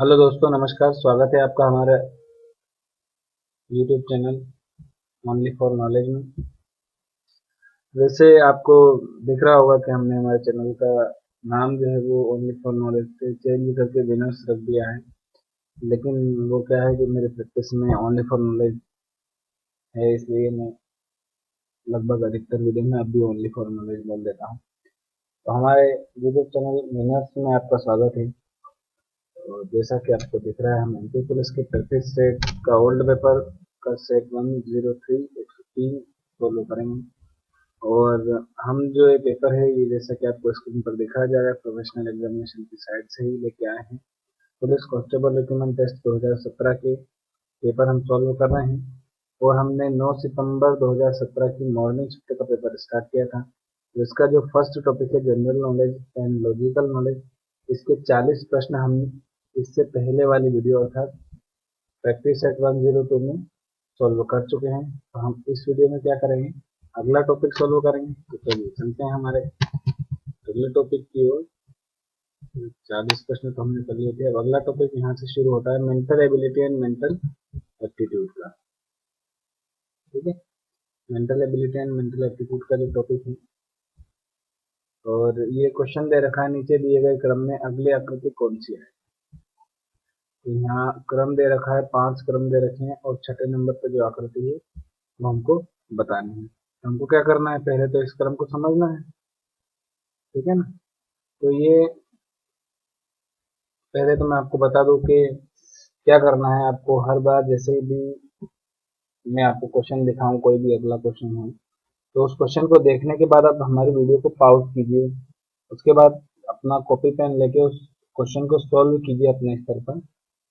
Hello दोस्तों, नमस्कार। स्वागत है आपका हमारे YouTube channel only for knowledge में। वैसे आपको दिख रहा होगा कि हमने हमारे चैनल का नाम जो है वो ओनली फॉर नॉलेज से चेंज करके विनर्स रख दिया है। लेकिन वो क्या है कि मेरे प्रैक्टिस में ओनली फॉर नॉलेज है, इसलिए मैं लगभग अधिकतर वीडियो में अब भी ओनली फॉर नॉलेज बोल देता हूँ। तो हमारे यूट्यूब चैनल विनर्स में आपका स्वागत है। और जैसा कि आपको दिख रहा है, हम एमपी पुलिस के प्रैक्टिस सेट का ओल्ड पेपर का सेट 103 103 फॉलो करेंगे। और हम जो ये पेपर है, ये जैसा कि आपको स्क्रीन पर दिखाया जा रहा है, प्रोफेशनल एग्जामिनेशन की साइट से ही लेके आए हैं। पुलिस कांस्टेबल रिक्रूटमेंट टेस्ट 2017 के पेपर हम सॉल्व कर रहे हैं। और हमने 9 सितंबर 2017 की मॉर्निंग शिफ्ट का पेपर स्टार्ट किया था। तो इसका जो फर्स्ट टॉपिक है general knowledge and logical knowledge, इसके 40 प्रश्न हम इससे पहले वाली वीडियो अर्थात प्रैक्टिस सेट 102 में सॉल्व कर चुके हैं। तो हम इस वीडियो में क्या करेंगे, अगला टॉपिक सॉल्व करेंगे। तो चलिए चलते हैं हमारे अगले टॉपिक की ओर। 40 प्रश्न तो हमने कर लिए थे। अब अगला टॉपिक यहाँ से शुरू होता है, mental ability and mental aptitude का। ठीक है, mental ability and mental aptitude का जो टॉपिक है, और ये क्वेश्चन दे रखा है, नीचे दिए गए क्रम में अगली आकृति कौन सी है। तो यहाँ क्रम दे रखा है, 5 क्रम दे रखे हैं, और छठे नंबर पर जो आकृति है वो हमको बतानी है। तो हमको क्या करना है, पहले तो इस क्रम को समझना है। ठीक है ना। तो ये पहले तो मैं आपको बता दूं कि क्या करना है आपको। हर बार जैसे भी मैं आपको क्वेश्चन दिखाऊं, कोई भी अगला क्वेश्चन हो, तो उस क्वेश्चन को देखने के बाद आप हमारी वीडियो को पॉज कीजिए। उसके बाद अपना कॉपी पेन लेके उस क्वेश्चन को सॉल्व कीजिए अपने स्तर पर।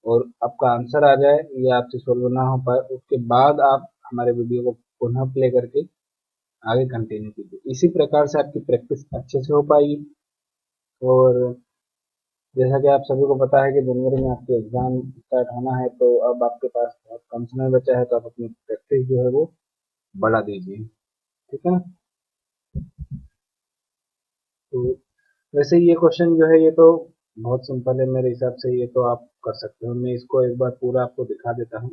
और आपका आंसर आ जाए या आपसे सॉल्व ना हो पाए, उसके बाद आप हमारे वीडियो को पुनः प्ले करके आगे कंटिन्यू कीजिए। इसी प्रकार से आपकी प्रैक्टिस अच्छे से हो पाएगी। और जैसा कि आप सभी को पता है कि जनवरी में आपके एग्जाम स्टार्ट होना है, तो अब आपके पास बहुत कम समय बचा है, तो आप अपनी प्रैक्टिस जो है वो बढ़ा दीजिए। ठीक है ना। तो वैसे ये क्वेश्चन जो है, ये तो बहुत सिंपल है मेरे हिसाब से, ये तो आप कर सकते हो। मैं इसको एक बार पूरा आपको दिखा देता हूँ।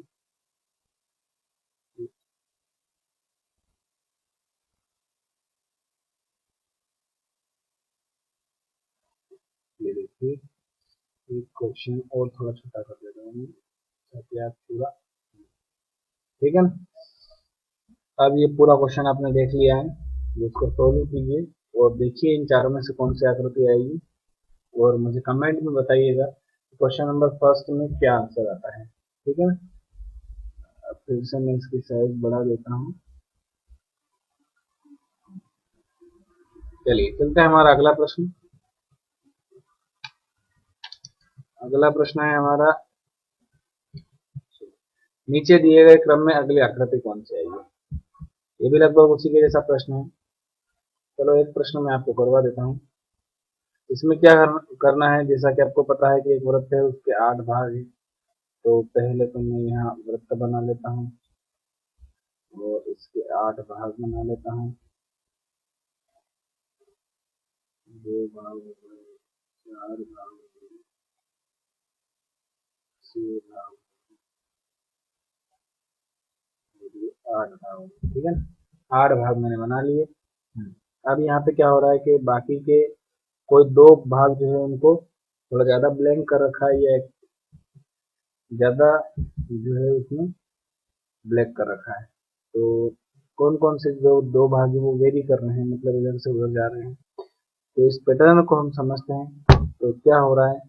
ये देखिए, एक क्वेश्चन और थोड़ा छोटा कर देता हूँ ताकि आप पूरा, ठीक है ना। अब ये पूरा क्वेश्चन आपने देख लिया है, इसको सोल्व कीजिए और देखिए इन चारों में से कौन सी आकृति आएगी, और मुझे कमेंट में बताइएगा क्वेश्चन नंबर फर्स्ट में क्या आंसर आता है। ठीक है ना। अब फिर से मैं इसकी साइज बढ़ा देता हूँ। चलिए चलते हैं हमारा अगला प्रश्न। अगला प्रश्न है हमारा, नीचे दिए गए क्रम में अगली आकृति कौन सी आएगी। ये भी लगभग उसी के जैसा प्रश्न है। चलो एक प्रश्न मैं आपको करवा देता हूँ। इसमें क्या करना है, जैसा कि आपको पता है कि एक वृत्त है, उसके 8 भाग है। तो पहले तो मैं यहाँ वृत्त बना लेता हूँ और इसके 8 भाग बना लेता हूँ। 2 भाग हो गए, 4 भाग हो गए, 6 भाग हो गए, 8 भाग हो गए। ठीक है ना, 8 भाग मैंने बना लिए। अब यहाँ पे क्या हो रहा है कि बाकी के कोई 2 भाग जो है उनको थोड़ा ज्यादा ब्लैंक कर रखा है, या ज्यादा जो है उसमें ब्लैक कर रखा है। तो कौन कौन से जो 2 भाग है वो वेरी कर रहे हैं, मतलब इधर से उधर जा रहे हैं। तो इस पैटर्न को हम समझते हैं। तो क्या हो रहा है,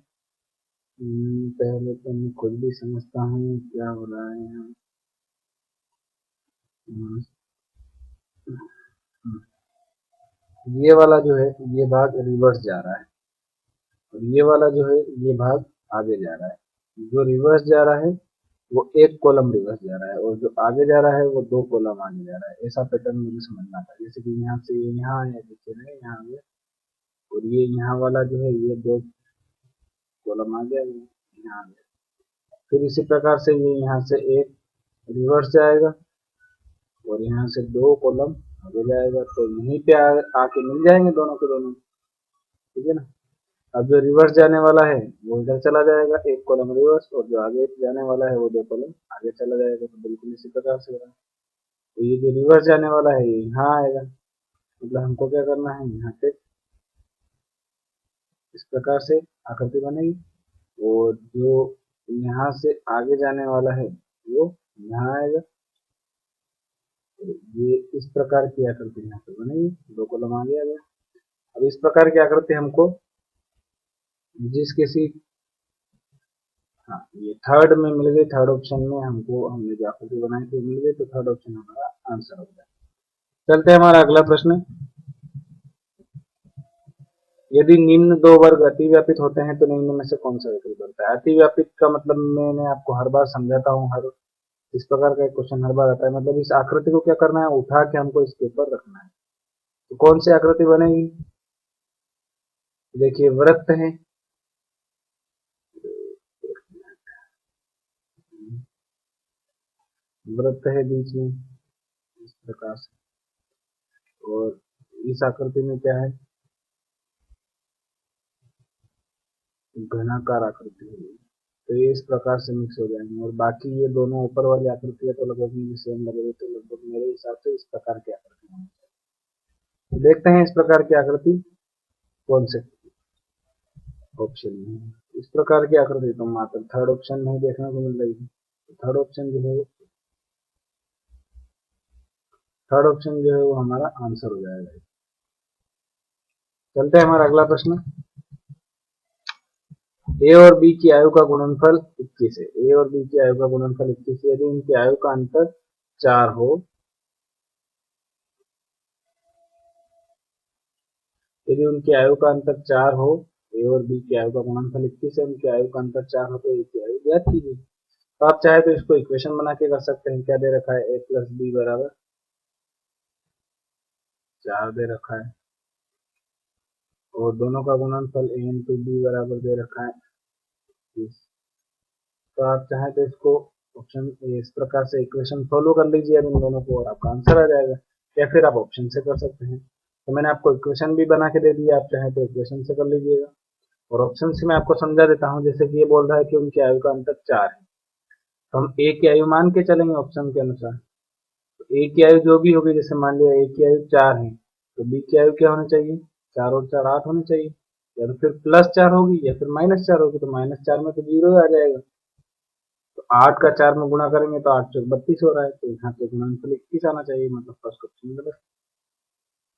पहले तो मैं खुद भी समझता हूँ क्या हो रहा है यहाँ। हम्म, ये वाला जो है, ये भाग रिवर्स जा रहा है, और ये वाला जो है ये भाग आगे जा रहा है। जो रिवर्स जा रहा है वो एक कॉलम रिवर्स जा रहा है, और जो आगे जा रहा है वो 2 कॉलम आगे जा रहा है। ऐसा पैटर्न मुझे समझना था। जैसे कि यहाँ से ये यहाँ आया, पीछे में यहाँ आ गया, और ये यहाँ वाला जो है ये 2 कॉलम आ गया, ये यहाँ आ गया। फिर इसी प्रकार से ये यहाँ से एक रिवर्स जाएगा, और यहाँ से 2 कॉलम आगे जाएगा। तो यहीं पे आके मिल जाएंगे दोनों के दोनों। ठीक है ना। अब जो रिवर्स जाने वाला है वो इधर चला जाएगा, एक कॉलम रिवर्स, और जो आगे जाने वाला है वो 2 कॉलम आगे चला जाएगा। तो बिल्कुल इसी प्रकार से होगा। तो ये जो रिवर्स जाने वाला है ये यहाँ आएगा, मतलब हमको क्या करना है, यहाँ पे इस प्रकार से आकृति बनेगी, और जो यहाँ से आगे जाने वाला है वो यहाँ आएगा। तो ये इस प्रकार की आकृति यहाँ पे बनेगी, 2 कॉलम आगे आ गया। अब इस प्रकार की आकृति हमको जिस किसी, हाँ ये थर्ड में मिल गई, थर्ड ऑप्शन में हमको हमने जो आकृति बनाई थी मिल गई, तो थर्ड ऑप्शन हमारा आंसर हो गया। चलते हैं हमारा अगला प्रश्न। यदि निम्न 2 वर्ग अतिव्यापित होते हैं तो निम्न में से कौन सा विकल्प बनता है? अतिव्यापित का मतलब मैंने आपको हर बार समझाता हूँ, हर इस प्रकार का एक क्वेश्चन हर बार आता है। मतलब इस आकृति को क्या करना है, उठा के हमको इसके ऊपर रखना है। तो कौन सी आकृति बनेगी? देखिए वृत्त है, वृत्त है बीच में इस प्रकार से, और इस आकृति में क्या है, घनाकार आकृति है। तो ये इस प्रकार से मिक्स हो जाएंगे, और बाकी ये दोनों ऊपर वाली आकृति है तो लगभग मुझे सेम लगेगी, तो लगभग मेरे हिसाब से इस प्रकार की आकृति होनी चाहिए। तो देखते हैं इस प्रकार की आकृति कौन से ऑप्शन में है। इस प्रकार की आकृति तो मात्र थर्ड ऑप्शन में देखने को मिल रही है। थर्ड ऑप्शन जो है, थर्ड ऑप्शन जो है वो हमारा आंसर हो जाएगा। चलते हैं हमारा अगला प्रश्न। ए और बी की आयु का गुणनफल 21 है। ए और बी की आयु का गुणनफल 21 है। यदि उनकी आयु का अंतर 4 हो, यदि उनकी आयु का अंतर 4 हो, ए और बी की आयु का गुणनफल 21 है, उनकी आयु का अंतर 4 हो, तो ए की आयु ज्ञात कीजिए। तो आप चाहे तो इसको इक्वेशन बना के कर सकते हैं। क्या दे रखा है, ए प्लस बी बराबर 4 दे रखा है, और दोनों का गुणनफल ए इंटू बी बराबर दे रखा है 20। तो आप चाहें तो इसको ऑप्शन इस प्रकार से इक्वेशन फॉलो कर लीजिए इन दोनों को, और आपका आंसर आ जाएगा। या फिर आप ऑप्शन से कर सकते हैं। तो मैंने आपको इक्वेशन भी बना के दे दिया, आप चाहें तो इक्वेशन से कर लीजिएगा, और ऑप्शन से मैं आपको समझा देता हूँ। जैसे कि ये बोल रहा है कि उनकी आयु का अंतर 4 है, तो हम ए की आयु मान के चलेंगे ऑप्शन के अनुसार। तो ए की आयु जो भी होगी, जैसे मान लिया ए की आयु 4 है, तो बी की आयु क्या होनी चाहिए, 4 और 4 8 होनी चाहिए। या तो फिर +4 होगी या फिर -4 होगी, तो -4 में तो 0 आ जाएगा। तो 8 का 4 में गुणा करेंगे तो 8 चौक 32 हो रहा है, तो यहाँ पे गुणनफल 21 आना चाहिए, मतलब फर्स्ट ऑप्शन गलत।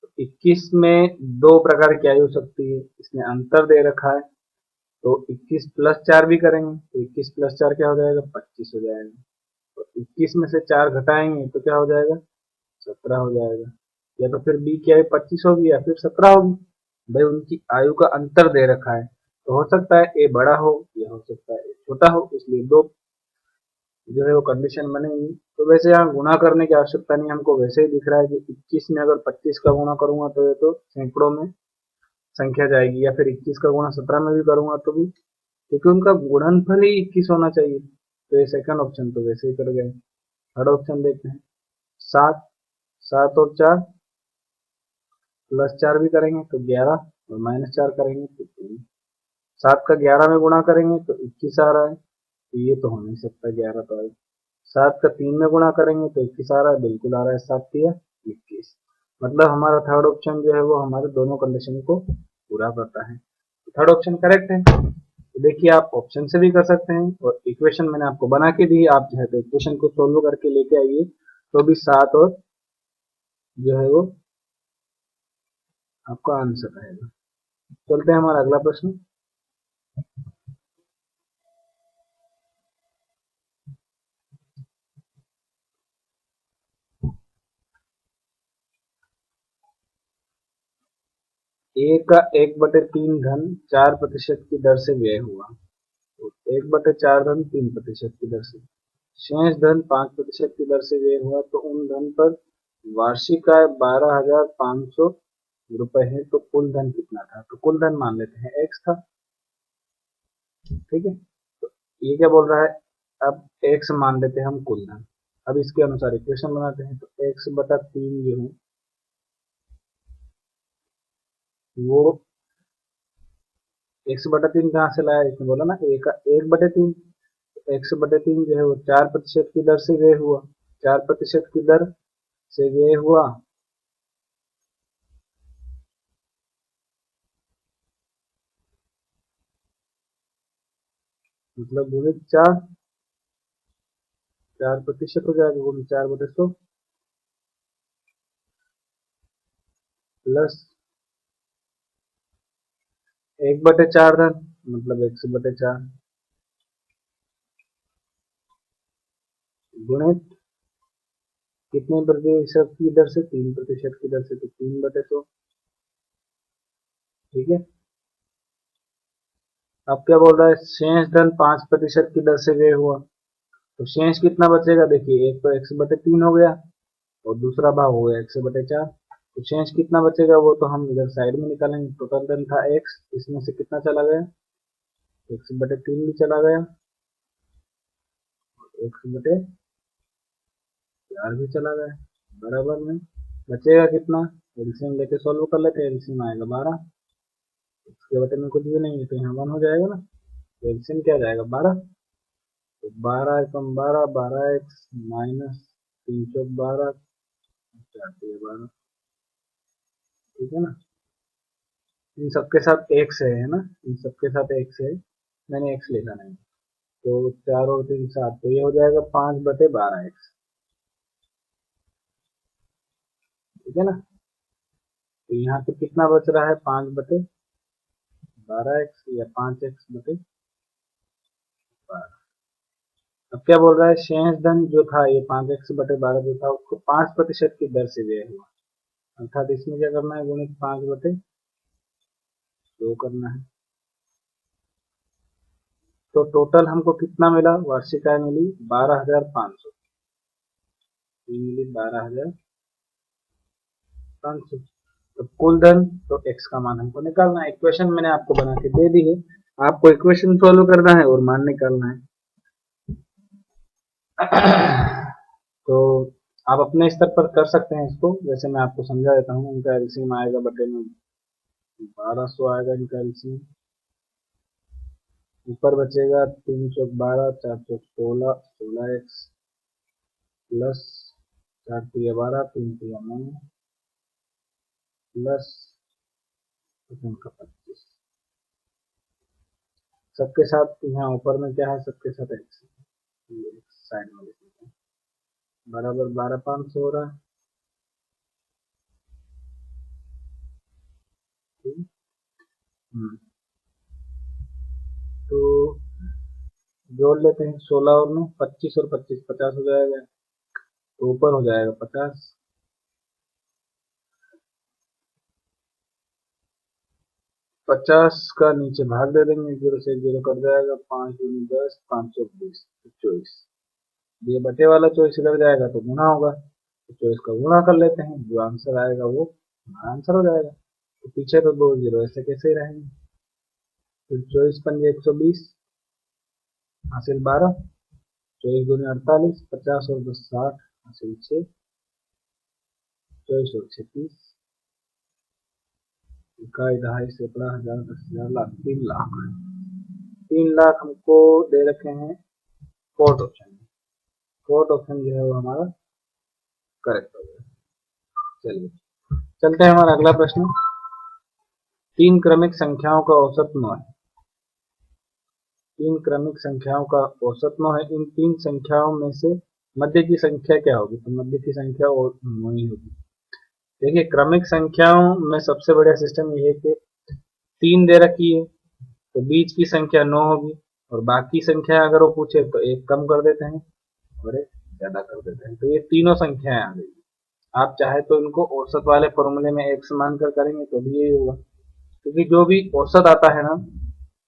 तो 21 में 2 प्रकार की आयु हो सकती है, इसमें अंतर दे रखा है, तो 21 प्लस 4 भी करेंगे तो 21 प्लस 4 क्या हो जाएगा, 25 हो जाएगा। तो 21 में से 4 घटाएंगे तो क्या हो जाएगा, 17 हो जाएगा। या तो फिर बी की आयु 25 होगी या फिर 17 होगी। भाई उनकी आयु का अंतर दे रखा है, तो हो सकता है ए बड़ा हो या हो सकता है ए छोटा हो, इसलिए दो जो है वो कंडीशन बनेगी। तो वैसे यहाँ गुणा करने की आवश्यकता नहीं, हमको वैसे ही दिख रहा है कि 21 में अगर 25 का गुणा करूंगा तो ये तो सैकड़ों में संख्या जाएगी, या फिर 21 का गुणा 17 में भी करूंगा तो भी, क्योंकि उनका गुणनफल ही 21 होना चाहिए। तो ये सेकंड ऑप्शन तो वैसे ही कर गए। थर्ड ऑप्शन देखते हैं, 7, 7 और 4 प्लस 4 भी करेंगे तो 11, और -4 करेंगे तो 3। 7 का 11 में गुणा करेंगे तो 21 आ रहा है, तो ये तो हो नहीं सकता, 11 तो आए। 7 का 3 में गुणा करेंगे तो 21 आ रहा है, बिल्कुल आ रहा है, 7 तिया 21। मतलब हमारा थर्ड ऑप्शन जो है वो हमारे दोनों कंडीशन को पूरा करता है। थर्ड ऑप्शन करेक्ट है। तो देखिए आप ऑप्शन से भी कर सकते हैं, और इक्वेशन मैंने आपको बना के दी, आप चाहे तो इक्वेशन को सोल्व करके लेके आइए, तो भी 7 और जो है वो आपका आंसर रहेगा। चलते हैं हमारा अगला प्रश्न। ए का 1/3 धन 4% की दर से व्यय हुआ। तो 1/4 धन 3% की दर से, शेष धन 5% की दर से व्यय हुआ, तो उन धन पर वार्षिक आय 12,500 रुपए है, तो कुल धन कितना था? तो कुल धन मान लेते हैं x था, ठीक है। तो ये क्या बोल रहा है, अब x मान लेते हैं हम कुल धन। अब इसके अनुसार इक्वेशन बनाते हैं, तो x/3 जो है वो x/3 कहाँ से लाया, इसने बोला ना 1/3। x/3 जो है वो 4% की दर से व्यय हुआ, 4% की दर से व्यय हुआ, मतलब गुणित 4% हो जाएगा, गुणित 4/100 प्लस 1/4 धन, मतलब 100/4 गुणित कितने प्रतिशत की दर से, 3% की दर से, तो 3/100। ठीक है। अब क्या बोल रहा है, शेष धन 5% की दर से व्यय हुआ, तो शेष कितना बचेगा, देखिए एक तो 100/3 हो गया और दूसरा भाग हो गया 100/4, तो शेष कितना बचेगा वो तो हम इधर साइड में निकालेंगे। टोटल धन था x, इसमें से कितना चला गया, 100/3 भी चला गया, 100/4 भी चला गया, बराबर में बचेगा कितना, एलसीएम लेके सॉल्व कर लेते हैं। एलसीएम आएगा 12, इसके बटे में कुछ भी नहीं है तो यहाँ 1 हो जाएगा ना, तो एलसीएम क्या जाएगा 12, तो 12 × 12 12x माइनस 3 × 12 4 × 12। ठीक है ना, इन सबके साथ x है ना, इन सबके साथ x है, मैंने x लिखा नहीं, तो 4 और 3 7, तो ये हो जाएगा 5/12x। ठीक है ना, तो यहाँ पे कितना बच रहा है, 5/12x या 5x/12। अब क्या बोल रहा है, शेष धन जो था ये 5x/12 जो था उसको 5% की दर से व्यय हुआ, अर्थात इसमें क्या करना है, गुणित 5/2 करना है। तो टोटल हमको कितना मिला, वार्षिक आय मिली 12,500, मिली 12,500। तो कुल धन, तो x का मान हमको निकालना है। इक्वेशन मैंने आपको बना के दे दी है, आपको इक्वेशन सॉल्व करना है और मान निकालना है। तो आप अपने स्तर पर कर सकते हैं इसको, जैसे मैं आपको समझा देता हूँ। इनका एलसीएम आएगा बटे में 1200 आएगा इनका एलसीएम, ऊपर बचेगा 3 × 12 4 × 16 16x प्लस 4 × 12 3 × 9 प्लस 25। सबके साथ यहाँ ऊपर में क्या है, सबके साथ x साइड में लिख लेते हैं, बराबर 12,500 हो रहा है। तो जोड़ लेते हैं, 16 और 9 25 और 25 50 हो जाएगा, तो ऊपर हो जाएगा 50, 50 का नीचे भाग दे देंगे, 0 से 0 कट जाएगा, 5 × 10 520 24, ये बटे वाला 24 इधर जाएगा तो गुना होगा, तो 24 का गुणा कर लेते हैं, जो आंसर आएगा वो हमारा आंसर हो जाएगा। तो पीछे तो 2 0 ऐसे कैसे ही रहेंगे, तो 24 × 5 120 हासिल 12, 24 × 48 50 और 10 60 हासिल 6, 24 और 6 30, इकाई दहाई सैकड़ा हजार 10,000 लाख 3 लाख, 3 लाख हमको दे रखे हैं फोर्थ ऑप्शन। फोर्थ ऑप्शन जो है वो हमारा करेक्ट हो गया। चलिए चलते हैं हमारा अगला प्रश्न, 3 क्रमिक संख्याओं का औसत नो है। 3 क्रमिक संख्याओं का औसत नो है, इन 3 संख्याओं में से मध्य की संख्या क्या होगी, तो मध्य की संख्या नो ही होगी। देखिए क्रमिक संख्याओं में सबसे बढ़िया सिस्टम ये है कि 3 दे रखी है तो बीच की संख्या 9 होगी, और बाकी संख्या अगर वो पूछे तो एक कम कर देते हैं और एक ज्यादा कर देते हैं, तो ये तीनों संख्याएं आ गई। आप चाहे तो इनको औसत वाले फॉर्मूले में एक समान कर करेंगे तो भी यही होगा, क्योंकि जो भी औसत आता है ना,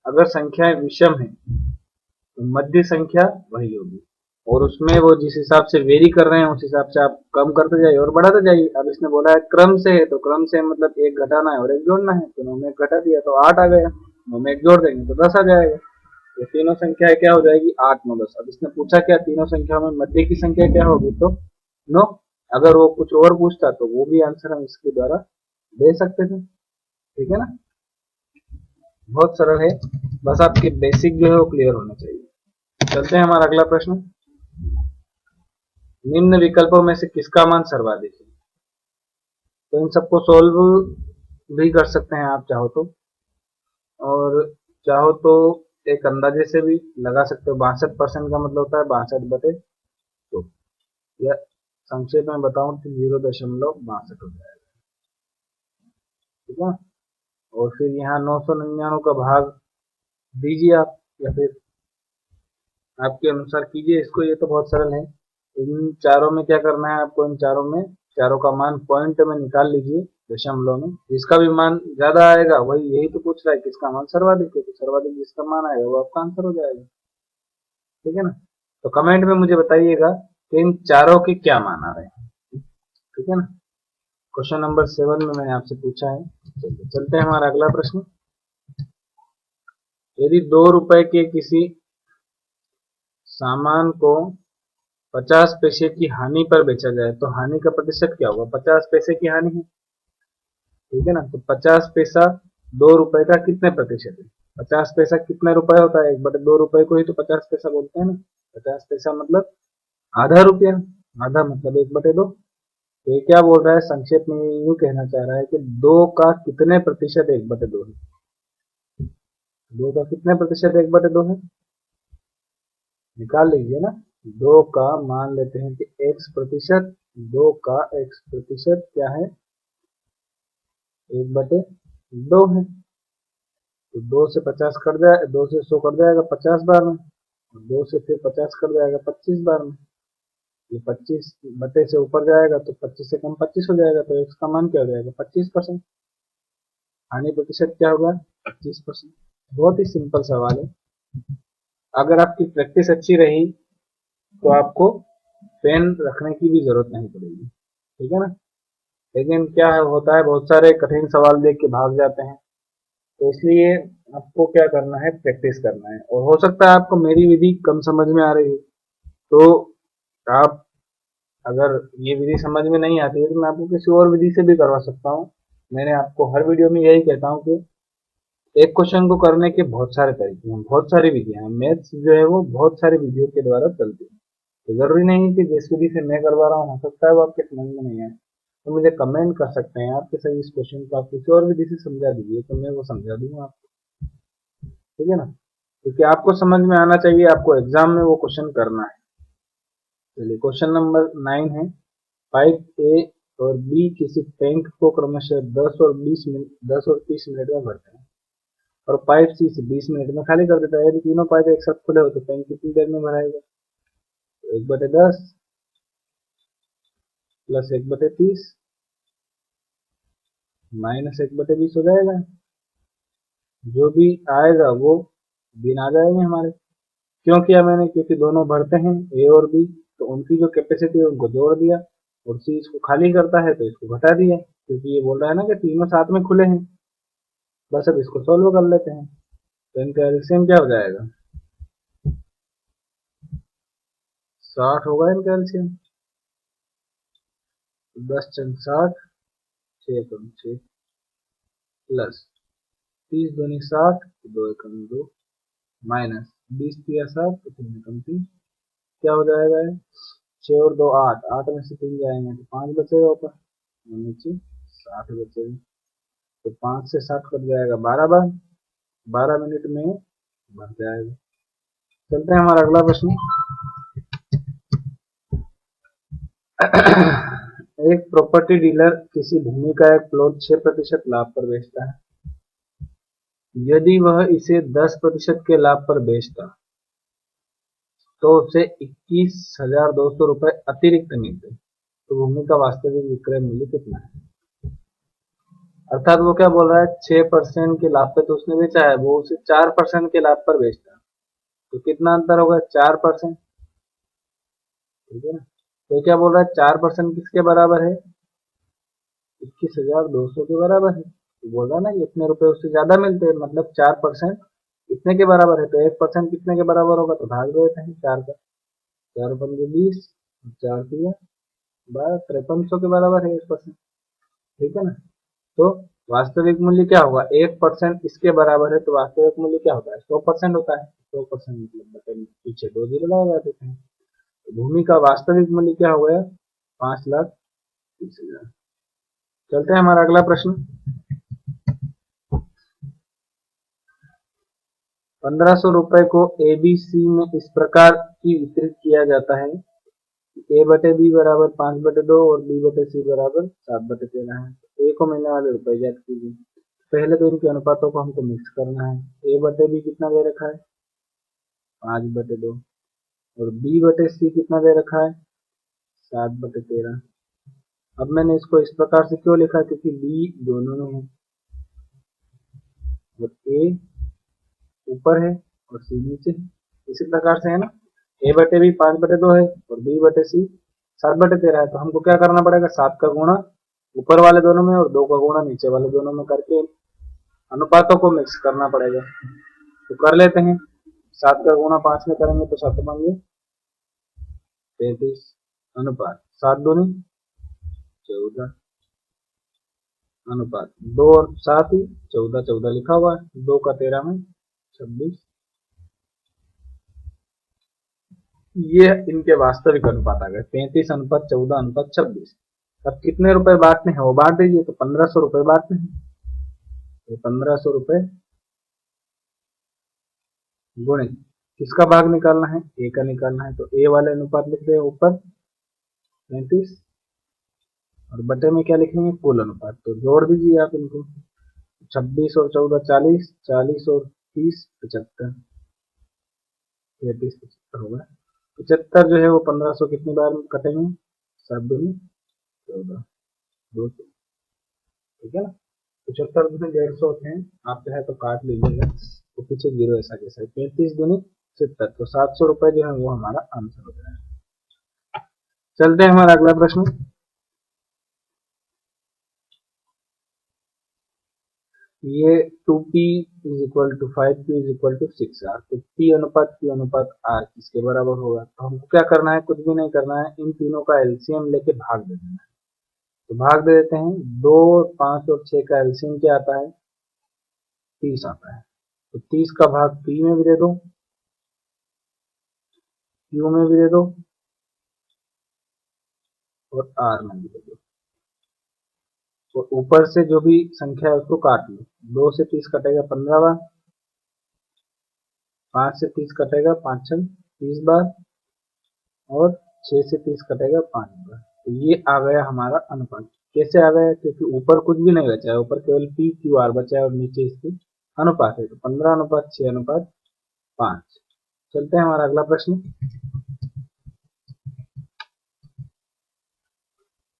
अगर संख्याएं विषम है तो मध्य संख्या वही होगी, और उसमें वो जिस हिसाब से वेरी कर रहे हैं उस हिसाब से आप कम करते जाइए और बढ़ाते जाइए। अब इसने बोला है क्रम से है, तो क्रम से मतलब एक घटाना है और एक जोड़ना है, तो 9 में एक घटा दिया तो 8 आ गया, 9 में एक जोड़ देंगे तो 10 आ जाएगा, ये तीनों संख्याएं क्या हो जाएगी 8 9 10। अब इसने पूछा क्या, तीनों संख्याओं में मध्य की संख्या क्या होगी, तो 9। अगर वो कुछ और पूछता तो वो भी आंसर हम इसके द्वारा दे सकते थे। ठीक है ना, बहुत सरल है, बस आपके बेसिक जो है वो क्लियर होना चाहिए। चलते हैं हमारा अगला प्रश्न। निम्न विकल्पों में से किसका मान सर्वाधिक है? तो इन सबको सोल्व भी कर सकते हैं आप चाहो तो, और चाहो तो एक अंदाजे से भी लगा सकते हो। 62% का मतलब होता है 62/2, या संक्षेप में बताऊं तो 0.62 हो जाएगा। ठीक है, और फिर यहाँ 999 का भाग दीजिए आप, या फिर आपके अनुसार कीजिए इसको। ये तो बहुत सरल है। इन चारों में क्या करना है आपको, इन चारों में चारों का मान पॉइंट में निकाल लीजिए, दशमलव में। जिसका भी मान ज्यादा आएगा वही, यही तो पूछ रहा है किसका मान सर्वाधिक है, तो सर्वाधिक जिसका मान आएगा वो आपका आंसर हो जाएगा। ठीक है ना। तो कमेंट में मुझे बताइएगा कि इन चारों के क्या मान आ रहे हैं। ठीक है ना। क्वेश्चन नंबर 7 में मैंने आपसे पूछा है। चलिए चलते हैं हमारा अगला प्रश्न। यदि 2 रुपए के किसी सामान को 50 पैसे की हानि पर बेचा जाए तो हानि का प्रतिशत क्या होगा? 50 पैसे की हानि है, ठीक है ना। तो 50 पैसा 2 रुपए का कितने प्रतिशत है? 50 पैसा कितने रुपए होता है? 1/2 रुपए को ही तो 50 पैसा बोलते हैं ना। 50 पैसा मतलब आधा रुपया, आधा मतलब 1/2। तो ये क्या बोल रहा है, संक्षेप में यूं कहना चाह रहा है कि 2 का कितने प्रतिशत 1/2 है? 2 का कितने प्रतिशत 1/2 है? निकाल लीजिए ना। 2 का मान लेते हैं कि x%। 2 का x% क्या है? 1/2 है। तो 2 से 50 कट जाए, 2 से 100 कट जाएगा 50 बार में, और 2 से फिर 50 कट जाएगा 25 बार में। ये 25 से ऊपर जाएगा तो 25 से कम 25 हो जाएगा, तो x का मान क्या हो जाएगा? 25%। हानि प्रतिशत क्या होगा? 25%। बहुत ही सिंपल सवाल है। अगर आपकी प्रैक्टिस अच्छी रही तो आपको पेन रखने की भी जरूरत नहीं पड़ेगी। ठीक है ना। लेकिन क्या होता है, बहुत सारे कठिन सवाल देख के भाग जाते हैं। तो इसलिए आपको क्या करना है, प्रैक्टिस करना है। और हो सकता है आपको मेरी विधि कम समझ में आ रही है, तो आप, अगर ये विधि समझ में नहीं आती है तो मैं आपको किसी और विधि से भी करवा सकता हूँ। मैंने आपको हर वीडियो में यही कहता हूँ कि एक क्वेश्चन को करने के बहुत सारे तरीके हैं, बहुत सारी विधियां हैं। मैथ्स जो है वो बहुत सारी विधियों के द्वारा चलती है। तो जरूरी नहीं है कि जिस विधि से मैं करवा रहा हूँ, हो सकता है वो आपके समझ में नहीं आए, तो मुझे कमेंट कर सकते हैं आपके सभी इस क्वेश्चन को आप किसी और विधि से समझा दीजिए, तो मैं वो समझा दूंगा आपको। ठीक है ना। क्योंकि आपको समझ में आना चाहिए, आपको एग्जाम में वो क्वेश्चन करना है। चलिए क्वेश्चन नंबर 9 है। पाइप ए और बी किसी टैंक को क्रमशः 10 और 30 मिनट में भरते हैं, और पाइप सी से 20 मिनट में खाली कर देता है। यदि तीनों पाइप एक साथ खुले हो तो टैंक कितनी देर में भराएगा? तो 1/10 प्लस 1/30 माइनस 1/20 हो जाएगा। जो भी आएगा वो दिन आ जाएंगे हमारे। क्यों किया मैंने? क्योंकि दोनों भरते हैं ए और बी, तो उनकी जो कैपेसिटी है उनको जोड़ दिया, और सी इसको खाली करता है तो इसको घटा दिया, क्योंकि ये बोल रहा है ना कि तीनों साथ में खुले हैं। बस अब इसको सॉल्व कर लेते हैं। तो इनका एलसीएम क्या हो जाएगा? 60 होगा इनका एलसीएम। 10×60, 6×6 प्लस 30×2 = 60, 2×2 माइनस 20×3 = 3 कम 3, क्या हो जाएगा? 6 और 2 8, 8 में से 3 जाएंगे तो 5 बचेगा ऊपर, और नीचे 60 बचेगा। तो 5 से 60 कट जाएगा 12 बार, 12 मिनट में भर जाएगा। चलते हैं हमारा अगला प्रश्न। एक प्रॉपर्टी डीलर किसी भूमि का एक प्लॉट 6% लाभ पर बेचता है। यदि वह इसे 10% के लाभ पर बेचता तो उसे 21,200 रुपए अतिरिक्त मिलते। तो भूमि का वास्तविक विक्रय मूल्य कितना है? अर्थात वो क्या बोल रहा है, 6% के लाभ पे तो उसने बेचा है, वो उसे 4% के लाभ पर बेचता है, तो कितना अंतर होगा? 4%। ठीक है ना। तो क्या बोल रहा है, 4% किसके बराबर है? 21,200 के बराबर है। तो बोल रहा है ना कि इतने रुपए उससे ज्यादा मिलते हैं, मतलब 4% कितने के बराबर है? तो 1% कितने के बराबर होगा? तो भाग देते हैं 4 का। 4×5 = 20, 4×3 = 12, 5300 के बराबर है 1%। ठीक है ना। तो वास्तविक मूल्य क्या होगा, 1% इसके बराबर है, तो वास्तविक मूल्य क्या होता है, 100% होता है। 100% मतलब बटे पीछे 2 जीरो लगा देते हैं। तो भूमि का वास्तविक मूल्य क्या हो गया, 5,30,000। चलते हैं हमारा अगला प्रश्न। 1500 रुपए को एबीसी में इस प्रकार की वितरित किया जाता है, ए बटे बी बराबर 5/2 और बी बटे सी बराबर 7/13 है। ए को मिलने वाले रुपए ज्ञात कीजिए। पहले तो इनके अनुपातों को हमको मिक्स करना है। ए बटे बी कितना दे रखा है, 5/2 और बी बटे सी कितना दे रखा है, 7/13। अब मैंने इसको इस प्रकार से क्यों लिखा, क्योंकि बी दोनों में है और ए ऊपर है और सी नीचे है, इसी प्रकार से है ना। ए बटे बी 5/2 है और बी बटे सी 7/13 है, तो हमको क्या करना पड़ेगा, 7 का गुणा ऊपर वाले दोनों में और 2 का गुणा नीचे वाले दोनों में करके अनुपातों को मिक्स करना पड़ेगा। तो कर लेते हैं। 7 का गुणा 5 में करेंगे तो 7 बन गए 33 अनुपात 7 दूनी 14 अनुपात 2 और 7 ही 14 14 लिखा हुआ है, 2 का 13 में 26। ये इनके वास्तविक अनुपात आ गए 35:14:26। अब कितने रुपए बांटने हैं वो बांट दीजिए। तो 1500 रुपए बांटने हैं, तो 1500 रुपए गुणे किसका भाग निकालना है, ए का निकालना है। तो ए वाले अनुपात लिख रहे हैं ऊपर 35 और बटे में क्या लिखेंगे, कुल अनुपात। तो जोड़ दीजिए आप इनको, 26 और 14 40, 40 और 30 75, 33 75 होगा। 75 जो है वो 1500 कितनी बार में कटेंगे, 7 दूनी 14 2, ठीक है ना। 75 दूनी 150 होते हैं, आप चाहे तो काट लीजिएगा, तो पीछे जीरो ऐसा कैसा, 35 दूनी 70, तो 700 रुपए जो है वो हमारा आंसर हो जाएगा। चलते हैं हमारा अगला प्रश्न। ये 2p = 5q = 6r, तो p अनुपात q अनुपात r किसके बराबर होगा। तो हमको क्या करना है, कुछ भी नहीं करना है, इन तीनों का एलसीएम लेके भाग दे देना है। तो भाग दे देते हैं। 2, 5 और 6 का एलसीएम क्या आता है, 30 आता है। तो 30 का भाग p में भी दे दो, q में भी दे दो और r में भी दे दो। तो ऊपर से जो भी संख्या है उसको काट लो। 2 से 30 कटेगा 15 बार, 5 से 30 कटेगा 5 6 30 बार और 6 से 30 कटेगा 5 बार। तो ये आ गया हमारा अनुपात। कैसे आ गया, क्योंकि ऊपर कुछ भी नहीं बचा है, ऊपर केवल पी क्यू आर बचा है और नीचे इसके अनुपात है। तो 15:6:5। चलते हैं हमारा अगला प्रश्न।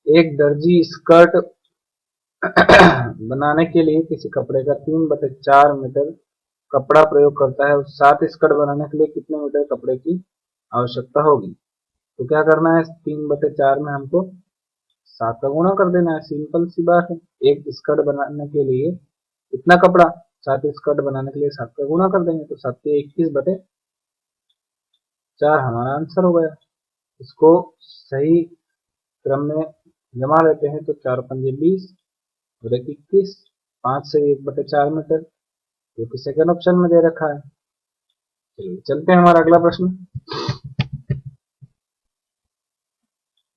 एक दर्जी स्कर्ट बनाने के लिए किसी कपड़े का 3/4 मीटर कपड़ा प्रयोग करता है, 7 स्कर्ट बनाने के लिए कितने मीटर कपड़े की आवश्यकता होगी। तो क्या करना है, 3/4 में हमको 7 का गुणा कर देना है, सिंपल सी बात है। एक स्कर्ट बनाने के लिए कितना कपड़ा, 7 स्कर्ट बनाने के लिए 7 का गुणा कर देंगे, तो 7 के 21/4 हमारा आंसर हो गया। इसको सही क्रम में जमा लेते हैं, तो 4 पंजे 20 और 21, 5 से 1/4 मीटर, जो कि सेकंड ऑप्शन में दे रखा है। चलिए चलते हैं हमारा अगला प्रश्न।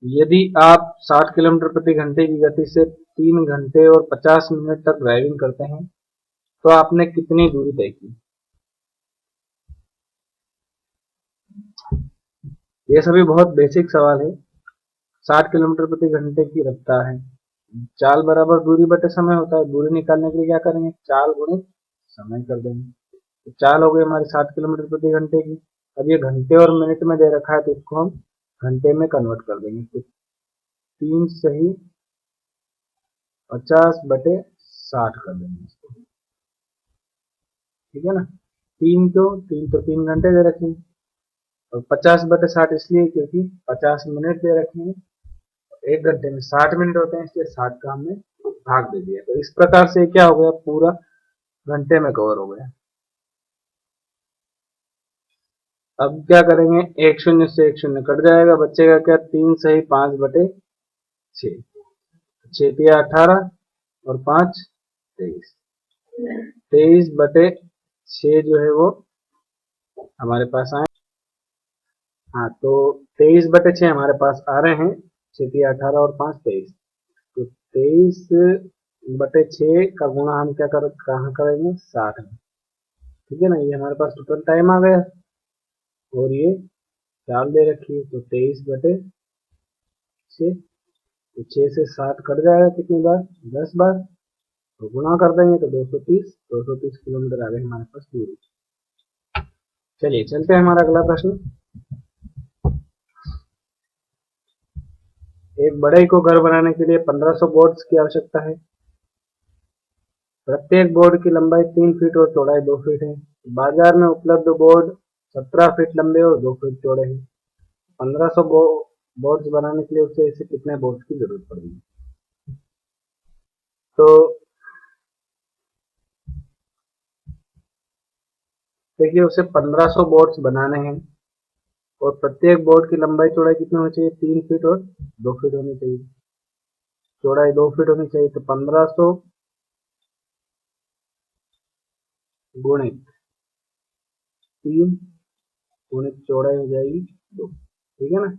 यदि आप 60 किलोमीटर प्रति घंटे की गति से 3 घंटे और 50 मिनट तक ड्राइविंग करते हैं, तो आपने कितनी दूरी तय की। ये सभी बहुत बेसिक सवाल है। 60 किलोमीटर प्रति घंटे की रफ्तार है, चाल बराबर दूरी बटे समय होता है। दूरी निकालने के लिए क्या करेंगे, चाल गुणे समय कर देंगे। तो चाल हो गई हमारी 60 किलोमीटर प्रति घंटे की। अब ये घंटे और मिनट में दे रखा है, तो इसको हम घंटे में कन्वर्ट कर देंगे। तो 3 सही 50/60 कर देंगे इसको, ठीक है ना। 3 क्यों, 3 तो 3 घंटे दे रखे हैं और 50/60 इसलिए क्योंकि 50 मिनट दे रखे हैं। एक घंटे में 60 मिनट होते हैं, इसलिए 60 का हमने भाग दे दिया। तो इस प्रकार से क्या हो गया, पूरा घंटे में कवर हो गया। अब क्या करेंगे, एक शून्य से एक शून्य कट जाएगा, बचेगा क्या, 3 सही 5/6, 6 18 और 5 23 23/6 जो है वो हमारे पास आए। हाँ, तो 23/6 हमारे पास आ रहे हैं। 6×3 = 18 और 5 23। तो 23/6 का गुणा हम कहाँ करेंगे? 60 में। ठीक है ना, ये हमारे पास टोटल टाइम आ गया और ये चाल दे रखी है। तो 23/6, तो 6 से 60 कट जाएगा कितनी बार? 10 बार। तो गुणा कर देंगे तो 230 किलोमीटर आ गए हमारे पास दूरी। चलिए चलते हैं हमारा अगला प्रश्न। एक बड़े को घर बनाने के लिए 1500 बोर्ड्स की आवश्यकता है। प्रत्येक बोर्ड की लंबाई 3 फीट और चौड़ाई 2 फीट है। बाजार में उपलब्ध बोर्ड 17 फीट लंबे और 2 फीट चौड़े हैं। 1500 बोर्ड्स बनाने के लिए उसे ऐसे कितने बोर्ड्स की जरूरत पड़ेगी? तो देखिए, उसे 1500 बोर्ड्स बनाने हैं और प्रत्येक बोर्ड की लंबाई चौड़ाई कितनी होनी चाहिए? 3 फीट और 2 फीट होनी चाहिए। चौड़ाई 2 फीट होनी चाहिए। तो 1500 गुणित 3 गुणित चौड़ाई हो जाएगी 2। ठीक है ना।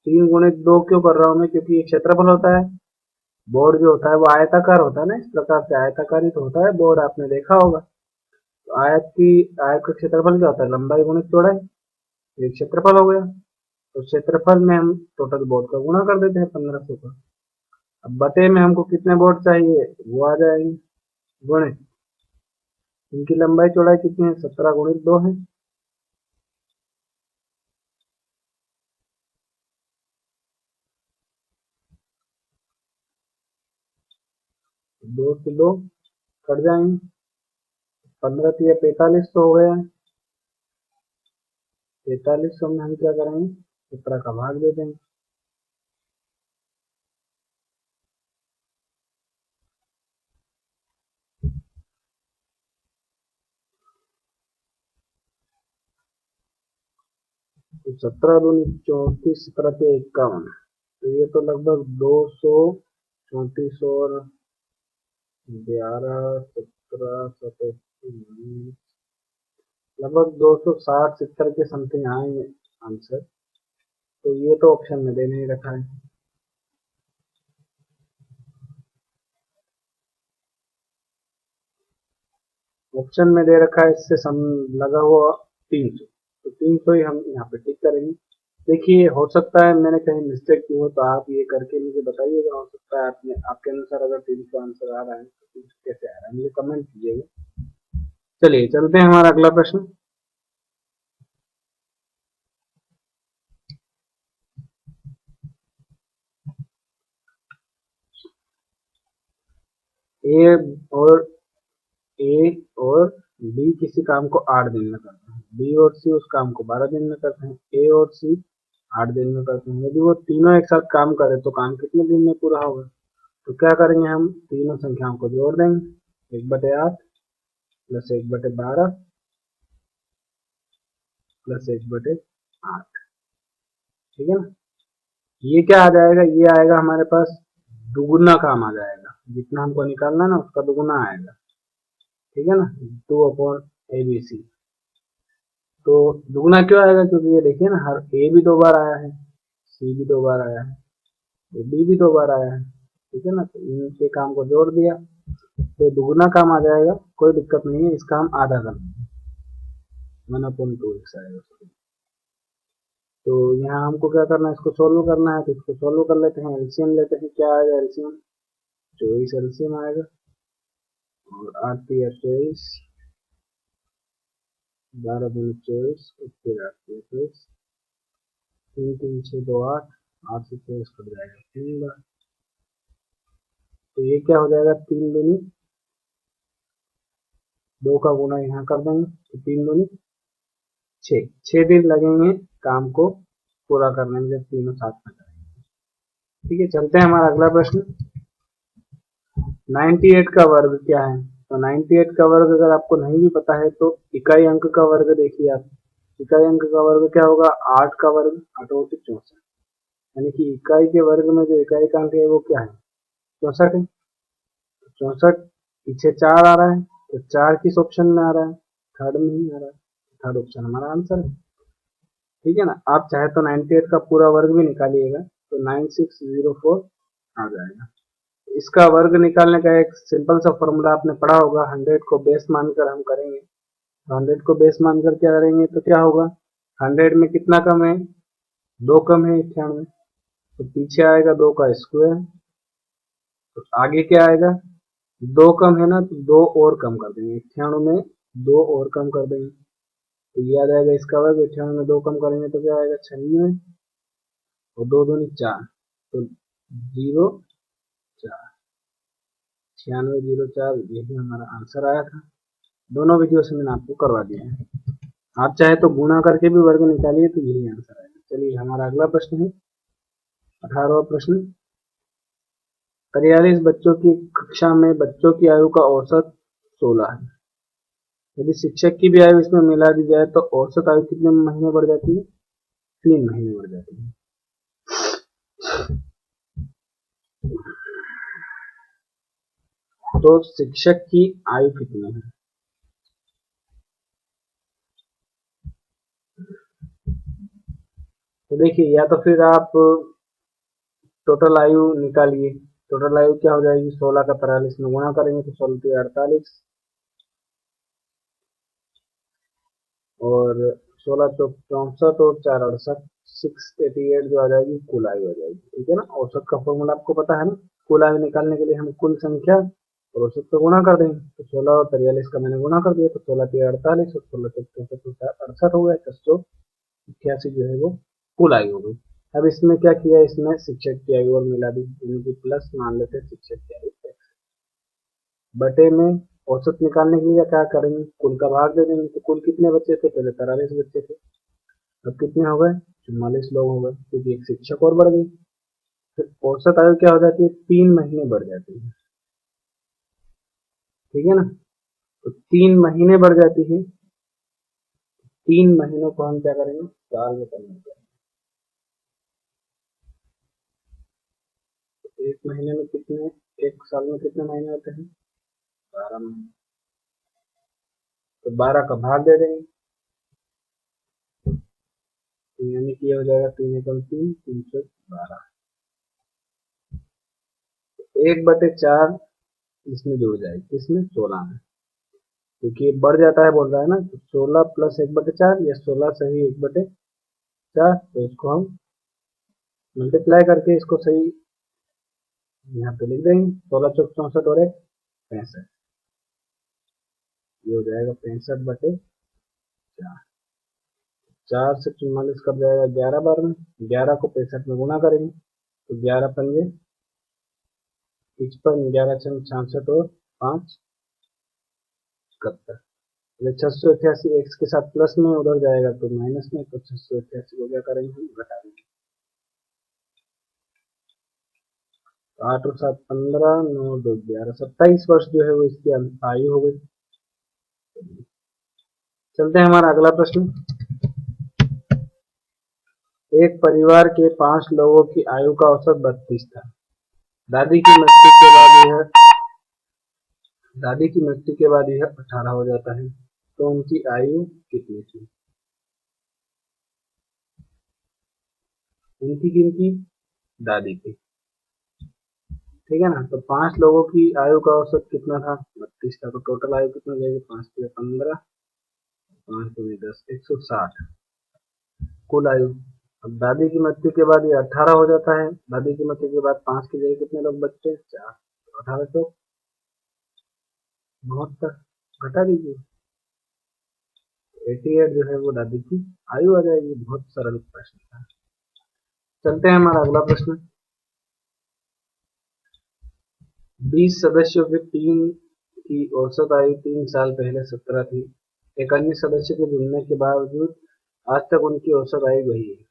3 × 2 क्यों कर रहा हूं मैं? क्योंकि ये क्षेत्रफल होता है। बोर्ड जो होता है वो आयताकार होता है ना, इस प्रकार से आयताकार ही तो होता है बोर्ड, आपने देखा होगा। तो आयत का क्षेत्रफल क्या होता है? लंबाई गुणित चौड़ाई। ये क्षेत्रफल हो गया। तो क्षेत्रफल में हम टोटल बोर्ड का गुणा कर देते हैं 1500 का। अब बटे में हमको कितने बोर्ड चाहिए वो आ जाएंगे गुणित, इनकी लंबाई चौड़ाई कितनी है? 17 × 2 है। 2 से 2 कट जाएंगे। 15 × 3 = 45 तो हो गया। 45 में हम क्या करेंगे? 17 का भाग दे देंगे। तो 17×2 = 34, 17×3 = 51। तो ये तो लगभग 234 और 11 17 17 लगभग 260-70 के समथिंग आएंगे आंसर। तो ये तो ऑप्शन में दे नहीं रखा है। ऑप्शन में दे रखा है इससे सम लगा हुआ 300। तो 300 ही हम यहाँ पे टिक करेंगे। देखिए, हो सकता है मैंने कहीं मिस्टेक की हो, तो आप ये करके मुझे बताइएगा। हो सकता है आपके अनुसार अगर 300 आंसर आ रहा है तो 300 कैसे आ रहा है, मुझे कमेंट कीजिएगा। चलिए चलते हैं हमारा अगला प्रश्न। ए और ए और बी किसी काम को 8 दिन में करते हैं। बी और सी उस काम को 12 दिन में करते हैं। ए और सी 8 दिन में करते हैं। यदि वो तीनों एक साथ काम करें तो काम कितने दिन में पूरा होगा? तो क्या करेंगे, हम तीनों संख्याओं को जोड़ देंगे। 1/8 प्लस 1/12 प्लस 1/8। ठीक है ना। ये क्या आ जाएगा? ये आएगा हमारे पास दुगुना काम आ जाएगा। जितना हमको निकालना है ना उसका दुगुना आएगा। ठीक है ना। 2/ABC। तो दुगुना क्यों आएगा? क्योंकि ये देखिए ना, हर ए भी 2 बार आया है, सी भी 2 बार आया है, तो डी भी 2 बार आया है। ठीक है ना। तो इनके काम को जोड़ दिया तो दुगुना काम आ जाएगा। कोई दिक्कत नहीं है, इसका हम आधा कर देंगे। 1/2x आएगा। तो यहाँ हमको क्या करना है? इसको सोल्व करना है। तो इसको सोल्व कर लेते हैं, एलसीएम लेते हैं। क्या आएगा एलसीएम? 24 एलसीएम आएगा। और 8×3 = 24, 12×2 = 24, फिर 8×3 = 24, 3×3 = 6, 2 8, 8 से 24 कट जाएगा 3 बार। तो ये क्या हो जाएगा? 3×2 2 का गुना यहाँ कर देंगे तो 3×2 6। 6 दिन लगेंगे काम को पूरा करने में जब तीनों साथ में करेंगे। ठीक है, चलते हैं हमारा अगला प्रश्न। 98 का वर्ग क्या है? तो 98 का वर्ग अगर आपको नहीं भी पता है तो इकाई अंक का वर्ग देखिए आप। इकाई अंक का वर्ग क्या होगा? 8 का वर्ग 8 × 64, यानी कि इकाई के वर्ग में जो इकाई का अंक है वो क्या है? 64 है। 64 पीछे 4 आ रहा है, तो 4 किस ऑप्शन में आ रहा है? थर्ड में ही आ रहा है। थर्ड ऑप्शन हमारा आंसर है। ठीक है ना। आप चाहे तो 98 का पूरा वर्ग भी निकालिएगा तो 9604 आ जाएगा। इसका वर्ग निकालने का एक सिंपल सा फॉर्मूला आपने पढ़ा होगा, 100 को बेस मानकर हम करेंगे। तो 100 को बेस मानकर क्या करेंगे तो क्या होगा, 100 में कितना कम है? 2 कम है 98, तो पीछे आएगा 2 का स्क्वायर, तो आगे क्या आएगा? 2 कम है ना, तो 2 और कम कर देंगे, 98 में 2 और कम कर देंगे, तो ये आ जाएगा इसका वर्ग। 98 में 2 कम करेंगे तो क्या आएगा? 96, और 2 दूनी 4, तो 04, 9604, यही हमारा आंसर आया था। दोनों वीडियो से मैंने आपको करवा दिया है। आप चाहे तो गुणा करके भी वर्ग निकालिए तो यही आंसर आएगा। चलिए हमारा अगला प्रश्न है 18वां प्रश्न। 43 बच्चों की कक्षा में बच्चों की आयु का औसत 16 है। यदि शिक्षक की भी आयु इसमें मिला दी जाए तो औसत आयु कितने महीने बढ़ जाती है? 3 महीने बढ़ जाती है। तो शिक्षक की आयु कितनी है? तो देखिए, या तो फिर आप टोटल आयु निकालिए। टोटल आयु क्या हो जाएगी? 16 का 43 में गुणा करेंगे तो 16 के 48, और 16 चौक 64 और 4 68, 688 जो आ जाएगी कुल आयु आ जाएगी। ठीक है ना। औसत का फॉर्मूला आपको पता है ना, कुल आयु निकालने के लिए हम कुल संख्या और औसत को गुणा कर देंगे। तो 16 और 43 का मैंने गुणा कर दिया, तो 16 के 48 और 16 चौक 64 68 हो गया, 688 जो है वो कुल आयु हो गई। अब इसमें क्या किया, इसमें शिक्षक की आयु और मिला दी, इनकी प्लस मान लेते हैं शिक्षक की आयु, बटे में औसत निकालने के लिए क्या करेंगे? कुल का भाग दे देंगे। तो कुल कितने बच्चे थे? पहले 43 बच्चे थे, अब कितने हो गए? 44 लोग हो गए, क्योंकि एक शिक्षक और बढ़ गई। फिर औसत आयु क्या हो जाती है? 3 महीने बढ़ जाती है। ठीक है ना। तो 3 महीने बढ़ जाती है। 3 महीनों को हम क्या करेंगे? साल में कन्वर्ट करेंगे। एक महीने में कितने, एक साल में कितने महीने होते हैं? 12 महीने। तो 12 का भाग दे देंगे, तो यानी कि ये हो जाएगा 3 एकम 3, 312। 1/4 इसमें जुड़ जाएगी, इसमें 16 में, क्योंकि ये बढ़ जाता है बोल रहा है ना। तो 16 प्लस 1/4 या 16 सही 1/4, तो इसको हम मल्टीप्लाई करके इसको सही यहाँ पे लिख देंगे। 16 चौक 64 और 1 65, ये हो जाएगा 65/4। 4 से 44 कब जाएगा? 11 बार में, 11 को 65 में गुणा करेंगे तो 11 पंजे 55, 11 छंग 66 और 5 71। 688 एक्स के साथ प्लस में, उधर जाएगा तो माइनस में, तो 688 को क्या करेंगे? हम घटा देंगे। 8 और 7 15, 9 2 11, 27 वर्ष जो है वो इसकी आयु हो गई। चलते हैं हमारा अगला प्रश्न। एक परिवार के 5 लोगों की आयु का औसत 32 था। दादी की मृत्यु के बाद यह दादी की मृत्यु के बाद यह 18 हो जाता है, तो उनकी आयु कितनी थी? उनकी किनकी? दादी की। ठीक है ना। तो 5 लोगों की आयु का औसत कितना था? 32 था। तो टोटल आयु कितना हो जाएगी? 5 से 15, 5 दूनी 10, 160 कुल आयु। अब दादी की मृत्यु के बाद ये 18 हो जाता है। दादी की मृत्यु के बाद 5 की जगह कितने लोग बचते हैं? 4, 18 तो 72, घटा दीजिए, 88 जो है वो दादी की आयु आ जाएगी। बहुत सरल प्रश्न था। चलते हैं हमारा अगला प्रश्न। 20 सदस्यों के टीम की औसत आयु 3 साल पहले 17 थी। एक अन्य सदस्य के जुड़ने के बावजूद आज तक उनकी औसत आयु वही है।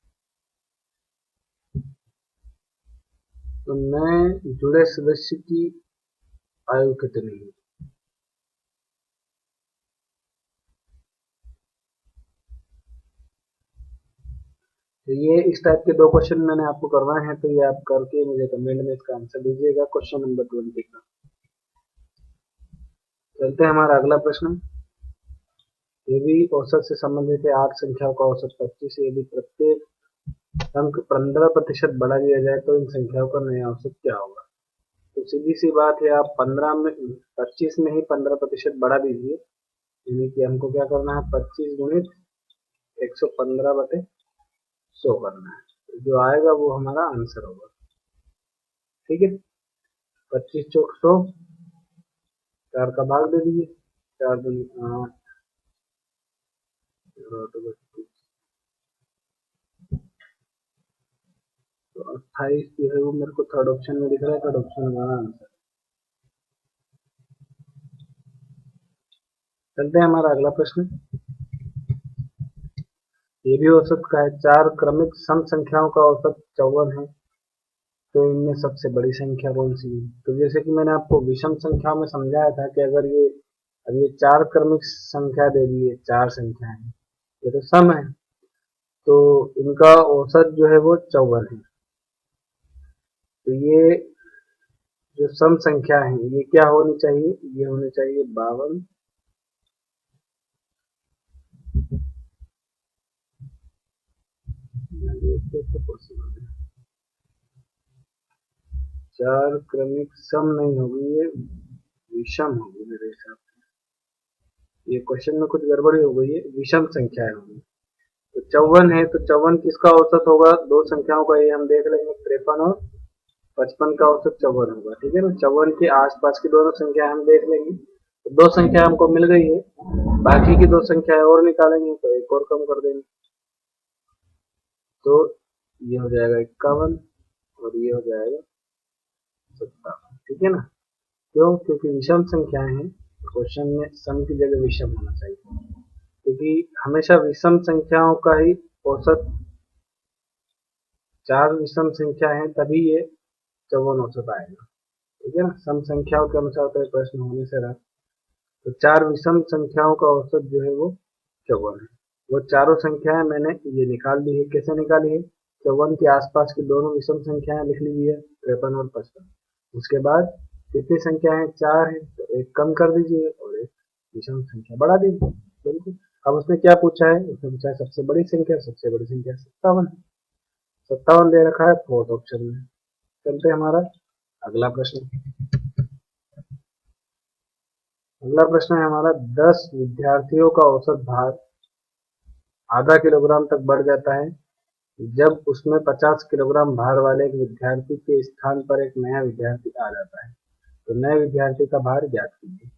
तो नए जुड़े सदस्य की आयु कितनी है? तो ये इस टाइप के 2 क्वेश्चन मैंने आपको करवाए हैं, तो ये आप करके मुझे कमेंट में इसका आंसर दीजिएगा। क्वेश्चन नंबर 20 का चलते हैं हमारा अगला प्रश्न। ये भी औसत से संबंधित है। 8 संख्याओं का औसत 25 है। यदि प्रत्येक अंक 15% बढ़ा दिया जाए तो इन संख्याओं का नया औसत क्या होगा? तो सीधी सी बात है, आप 15 में 25 में ही 15% बढ़ा दीजिए, यानी कि हमको क्या करना है, 25 गुणित 115/100 करना है। तो जो आएगा वो हमारा आंसर होगा। ठीक है, 25 चौक 100, 4 का भाग दे दीजिए, 4 दूनी 8, तो 28 जो है वो मेरे को थर्ड ऑप्शन में दिख रहा है। थर्ड ऑप्शन हमारा आंसर। चलते हैं हमारा अगला प्रश्न। ये भी औसत का है। 4 क्रमिक सम संख्याओं का औसत 54 है, तो इनमें सबसे बड़ी संख्या कौन सी है? तो जैसे कि मैंने आपको विषम संख्याओं में समझाया था कि अगर ये अब ये 4 क्रमिक संख्या दे दी है, 4 संख्या है, ये तो सम है, तो इनका औसत जो है वो 54 है। तो ये जो सम संख्या है ये क्या होनी चाहिए? ये होनी चाहिए 52। कैसे पॉसिबल है? 4 क्रमिक सम नहीं होगी, ये विषम होगी मेरे हिसाब से। ये क्वेश्चन में कुछ गड़बड़ी हो गई है, विषम संख्या होगी। तो 54 है, तो 54 किसका औसत होगा? दो संख्याओं का, ये हम देख लेंगे, 53 और 55 का औसत 54 होगा। ठीक है ना, 54 के आसपास की दोनों संख्या हम देख लेंगे। तो दो संख्या हमको मिल गई है, बाकी की दो संख्याएं और निकालेंगे तो एक और कम कर देंगे, तो ये हो जाएगा 51 और ये हो जाएगा 57। ठीक है ना, क्यों? क्योंकि विषम संख्याएं हैं, क्वेश्चन में सम की जगह विषम होना चाहिए, क्योंकि हमेशा विषम संख्याओं का ही औसत, 4 विषम संख्या है तभी ये 54 औसत आएगा। ठीक है ना, सम संख्याओं के अनुसार तो प्रश्न होने से रहा। तो 4 विषम संख्याओं का औसत जो है वो 54 है। वो चारों संख्याएं मैंने ये निकाल ली है। कैसे निकाली है? 54 के आसपास की दोनों विषम संख्याएं लिख लीजिए, 53 और 55। उसके बाद कितनी संख्या है? 4 है, तो एक कम कर दीजिए और एक विषम संख्या बढ़ा दीजिए। बिल्कुल। अब उसने क्या पूछा है? उसने पूछा है सबसे बड़ी संख्या। सबसे बड़ी संख्या 57 है, 57 दे रखा है फोर्थ ऑप्शन में। चलते हमारा अगला प्रश्न। अगला प्रश्न है हमारा, 10 विद्यार्थियों का औसत भार आधा किलोग्राम तक बढ़ जाता है जब उसमें 50 किलोग्राम भार वाले एक विद्यार्थी के स्थान पर एक नया विद्यार्थी आ जाता है। तो नए विद्यार्थी का भार ज्ञात कीजिए।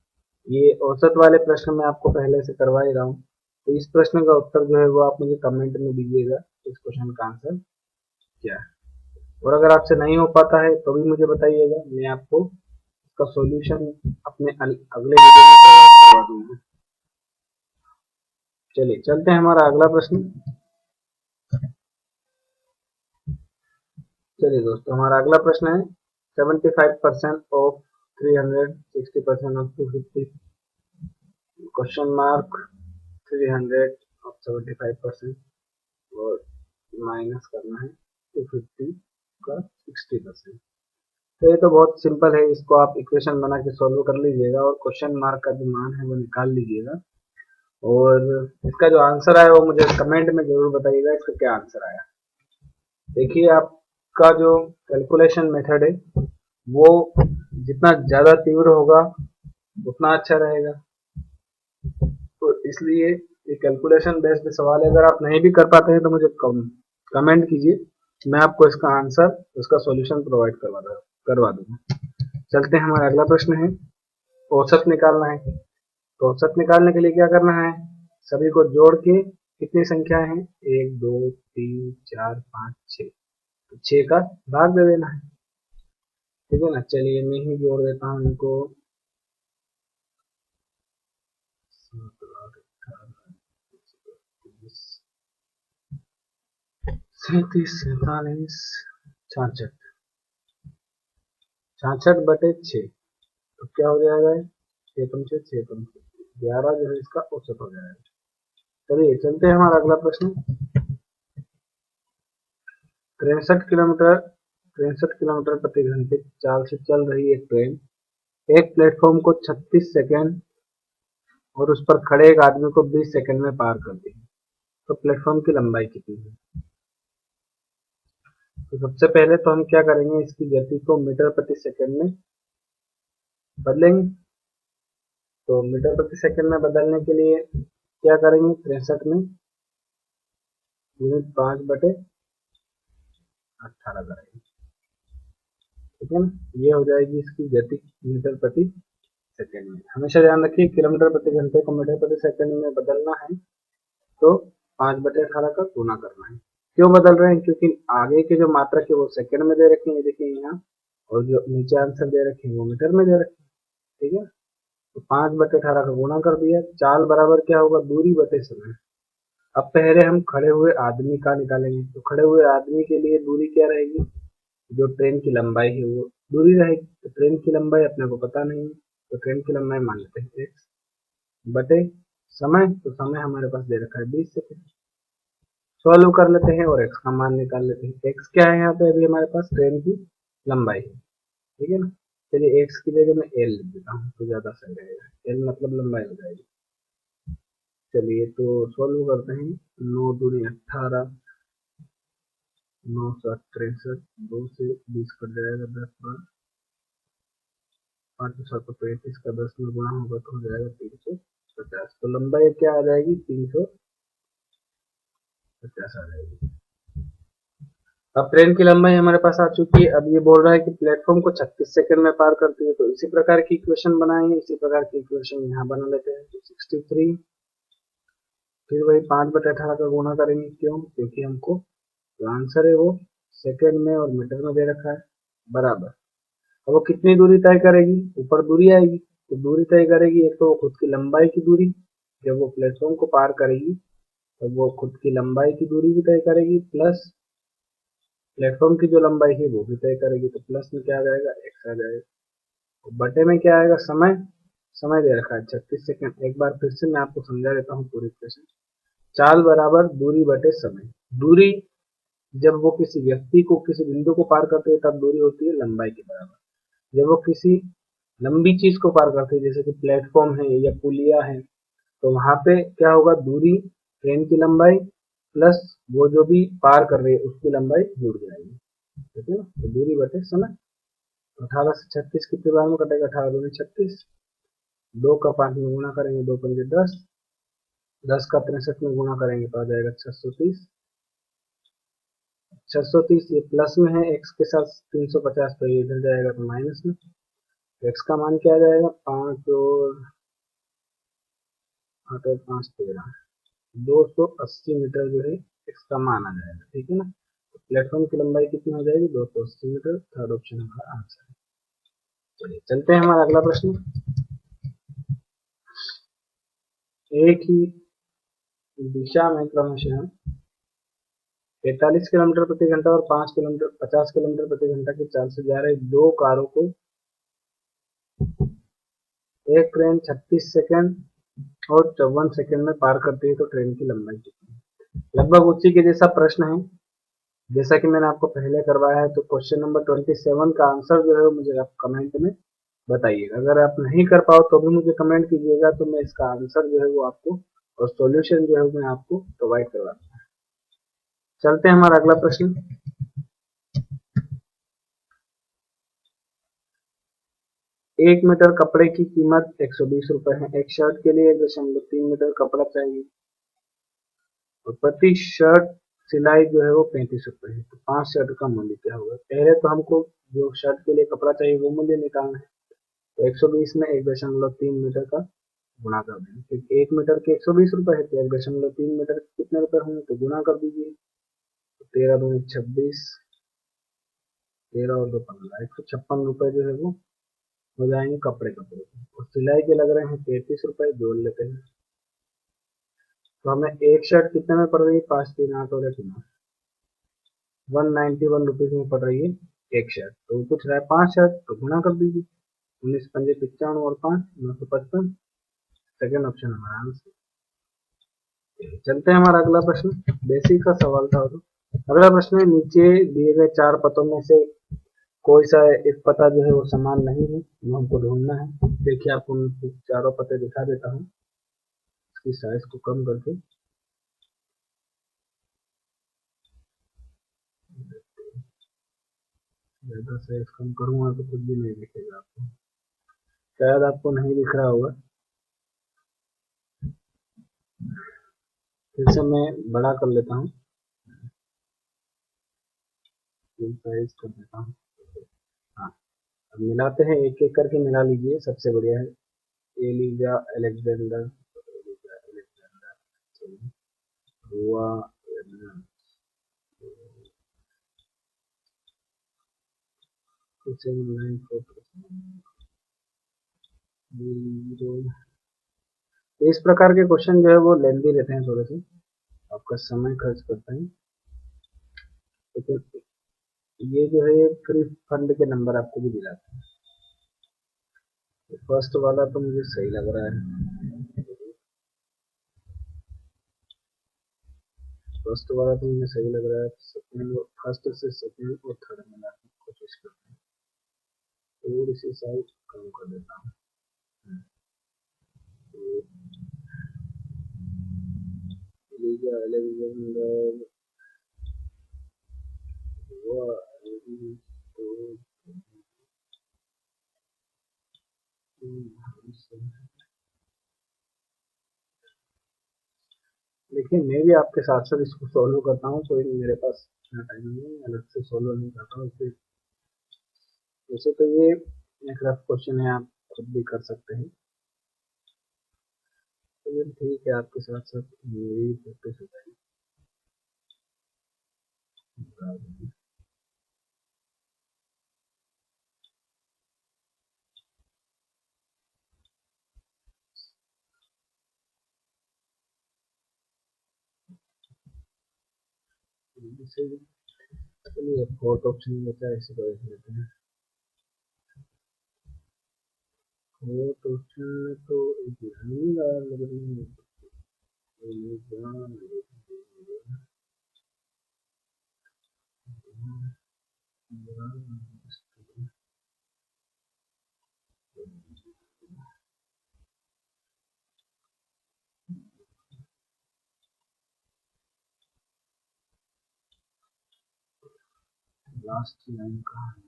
ये औसत वाले प्रश्न मैं आपको पहले से करवा ही रहा हूँ, तो इस प्रश्न का उत्तर जो है वो आप मुझे कमेंट में दीजिएगा, इस क्वेश्चन का आंसर क्या है। और अगर आपसे नहीं हो पाता है तो भी मुझे बताइएगा, मैं आपको इसका सॉल्यूशन अपने अगले वीडियो में प्रोवाइड करवा दूंगा। चलिए चलते हैं हमारा अगला प्रश्न। चलिए दोस्तों, हमारा अगला प्रश्न है, 75% of 300, 60% of 250, question mark 300 of 75% और माइनस करना है 250 का 60%। तो ये तो बहुत सिंपल है, इसको आप इक्वेशन बना के सॉल्व कर लीजिएगा और क्वेश्चन मार्क का जो मान है वो निकाल लीजिएगा, और इसका जो आंसर आया वो मुझे कमेंट में जरूर बताइएगा इसका क्या आंसर आया। देखिए, आपका जो कैलकुलेशन मेथड है वो जितना ज्यादा तीव्र होगा उतना अच्छा रहेगा। तो इसलिए ये कैलकुलेशन बेस्ड सवाल है। अगर आप नहीं भी कर पाते हैं तो मुझे कमेंट कीजिए, मैं आपको इसका आंसर, उसका सॉल्यूशन प्रोवाइड करवा दूंगा। चलते हैं, हमारा अगला प्रश्न है, औसत निकालना है। तो औसत निकालने के लिए क्या करना है? सभी को जोड़ के कितनी संख्या है? 1 2 3 4 5 6, तो 6 का भाग दे देना है। ठीक है ना, चलिए मैं ही जोड़ देता हूँ इनको। 37, 47, 66, 66/6, तो क्या हो जाएगा? 6 पंचे 6 पंचे 11 जो है इसका औसत हो जाएगा। चलिए चलते हैं हमारा अगला प्रश्न। 63 किलोमीटर प्रति घंटे चाल से चल रही एक ट्रेन एक प्लेटफॉर्म को 36 सेकेंड और उस पर खड़े एक आदमी को 20 सेकंड में पार कर दी, तो प्लेटफॉर्म की लंबाई कितनी है? तो सबसे पहले तो हम क्या करेंगे, इसकी गति को मीटर प्रति सेकंड में बदलेंगे। तो मीटर प्रति सेकंड में बदलने के लिए क्या करेंगे, 63 में यूनिट 5/18 करेंगे, ठीक है ना। ये हो जाएगी इसकी गति मीटर प्रति सेकंड में। हमेशा ध्यान रखिए किलोमीटर प्रति घंटे को मीटर प्रति सेकंड में बदलना है तो 5/18 का गुना करना है। क्यों बदल रहे हैं, क्योंकि आगे के जो मात्रक है वो सेकंड में दे रखे हैं, देखिए यहाँ, और जो नीचे आंसर दे रखे हैं वो मीटर में दे रखे हैं, ठीक है। तो 5/18 का गुणा कर दिया। चाल बराबर क्या होगा, दूरी बटे समय। अब पहले हम खड़े हुए आदमी का निकालेंगे। तो खड़े हुए आदमी के लिए दूरी क्या रहेगी, जो ट्रेन की लंबाई है वो दूरी रहेगी। तो ट्रेन की लंबाई अपने को पता नहीं है, तो ट्रेन की लंबाई मान लेते हैं x बटे समय। तो समय हमारे पास दे रखा है 20 सेकंड। सॉल्व कर लेते हैं और x का मान निकाल लेते हैं। x क्या है यहाँ पे, अभी हमारे पास ट्रेन की लंबाई है, ठीक है ना। चलिए x की जगह मैं l लिख देता हूँ तो ज्यादा सही रहेगा, l मतलब लंबाई हो जाएगी। चलिए तो सॉल्व करते हैं। 9 दूनी 18, 9 7 63, 2 से 20 कट जाएगा, 10 बार 5 7 35 का 10 में गुणा होगा तो हो जाएगा 350। तो लंबाई क्या आ जाएगी, 350 आ जाएगी। अब ट्रेन की लंबाई हमारे पास आ चुकी है। अब ये बोल रहा है कि प्लेटफॉर्म को 36 सेकंड में पार करती है। तो इसी प्रकार की इक्वेशन बनाएंगे, इसी प्रकार की इक्वेशन यहाँ बना लेते हैं। तो 63, फिर वही 5/18 का गुणा करेंगे। क्यों, क्योंकि हमको जो आंसर है वो सेकंड में और मीटर में दे रखा है, बराबर। अब वो कितनी दूरी तय करेगी, ऊपर दूरी आएगी तो दूरी तय करेगी। एक तो वो खुद की लंबाई की दूरी, जब वो प्लेटफॉर्म को पार करेगी तो वो खुद की लंबाई की दूरी भी तय करेगी, प्लस प्लेटफॉर्म की जो लंबाई है वो भी तय करेगी। तो प्लस में क्या आ जाएगा, एक्स आ जाएगा। और बटे में क्या आएगा, समय। समय दे रखा है 36 सेकंड। एक बार फिर से मैं आपको समझा देता हूँ पूरी क्वेश्चन। चाल बराबर दूरी बटे समय। दूरी जब वो किसी व्यक्ति को किसी बिंदु को पार करते हैं तब दूरी होती है लंबाई के बराबर। जब वो किसी लंबी चीज को पार करते हैं, जैसे कि प्लेटफॉर्म है या पुलिया है, तो वहां पे क्या होगा, दूरी ट्रेन की लंबाई प्लस वो जो भी पार कर रही है उसकी लंबाई जुड़ जाएगी, ठीक है ना। तो दूरी बटे समय। 18 से 36 कितने बार में कटेगा, 18 दूनी 36, 2 का 5 में गुणा करेंगे, 2 पंजे 10, 10 का 63 में गुणा करेंगे तो आ जाएगा 630। 630 ये प्लस में है, x के साथ 350 तो ये इधर जाएगा तो माइनस में। x का मान क्या आ जाएगा, 5 और 8 और 5 13, 280 मीटर जो है x का मान आ जाएगा, ठीक है ना। तो प्लेटफॉर्म की लंबाई कितनी हो जाएगी, 280 मीटर। थर्ड ऑप्शन हमारा आंसर है। चलिए चलते हैं हमारा अगला प्रश्न। एक ही दिशा में क्रमशः 43 किलोमीटर प्रति घंटा और 50 किलोमीटर प्रति घंटा की चाल से जा रही दो कारों को एक ट्रेन 36 सेकंड और 54 सेकंड में पार करती है, तो ट्रेन की लंबाई कितनी है। लगभग उसी के जैसा प्रश्न है जैसा कि मैंने आपको पहले करवाया है। तो क्वेश्चन नंबर 27 का आंसर जो है मुझे आप कमेंट में बताइएगा। अगर आप नहीं कर पाओ तो भी मुझे कमेंट कीजिएगा, तो मैं इसका आंसर जो है वो आपको और सॉल्यूशन जो है मैं आपको प्रोवाइड करवा दूंगा। चलते हैं हमारा अगला प्रश्न। 1 मीटर कपड़े की कीमत 120 रुपए है। एक शर्ट के लिए 1.3 मीटर कपड़ा चाहिए और प्रति शर्ट सिलाई जो है वो 35 रुपए है। तो 5 शर्ट का मूल्य क्या होगा। पहले तो हमको जो शर्ट के लिए कपड़ा चाहिए वो मूल्य निकालना है। तो 120 में 1.3 मीटर का गुणा कर देंगे, क्योंकि 1 मीटर के 120 रुपए है, तो 1.3 मीटर कितने रुपए होंगे, तो गुणा कर दीजिए। 13 दूनी 26, 13 और 2 15, 156 रुपए जो है वो हो जाएंगे कपड़े कपड़े के। और सिलाई के लग रहे हैं 33 रुपए, जोड़ लेते हैं। तो हमें एक शर्ट कितने में पड़ रही है, 5 3 8 और 1 9, 191 रुपीज में पड़ रही है एक शर्ट। तो कुछ रहा है 5 शर्ट, तो गुणा कर दीजिए। 19 पंजे 95 और 5 955। सेकेंड ऑप्शन हमारा आंसर। चलते हैं हमारा अगला प्रश्न। बेसिक का सवाल था। तो अगला प्रश्न है, नीचे दिए गए 4 पतों में से कोई सा एक पता जो है वो समान नहीं है, वो हमको ढूंढना है। देखिए आपको चारों पते दिखा देता हूँ। इसकी साइज को कम करके ज्यादा साइज कम करूंगा तो कुछ भी नहीं दिखेगा आपको, शायद आपको नहीं दिख रहा होगा। फिर से मैं बड़ा कर लेता हूँ, साइज कर देता हूँ। हाँ, अब मिलाते हैं, एक एक करके मिला लीजिए, सबसे बढ़िया है एलिजा अलेक्जेंडर, हुआ इस प्रकार के क्वेश्चन जो है वो लेंदी रहते हैं, थोड़े से आपका समय खर्च करते हैं, लेकिन ये जो है फ्री फंड के नंबर आपको भी दिलाते हैं। फर्स्ट वाला तो मुझे सही लग रहा है, फर्स्ट वाला तो मुझे सही लग रहा है। सेकंड, फर्स्ट से सेकंड और थर्ड मिला के कोशिश करते हैं, थोड़ी सी साइज कम कर देता हूँ। देखिए, मैं भी आपके साथ साथ इसको सोल्व करता हूँ, कोई मेरे पास इतना टाइम नहीं है, अलग से सोल्व नहीं करता हूँ। वैसे तो ये एक रफ क्वेश्चन है, आप खुद भी कर सकते हैं, तो ये ठीक है, आपके साथ साथ मेरी प्रैक्टिस हो जाएगी। चलिए फोर्थ ऑप्शन बचा है, इसी को देख लेते हैं। फोर्थ ऑप्शन में तो एक लग रही है, लास्ट लाइन कहाँ है?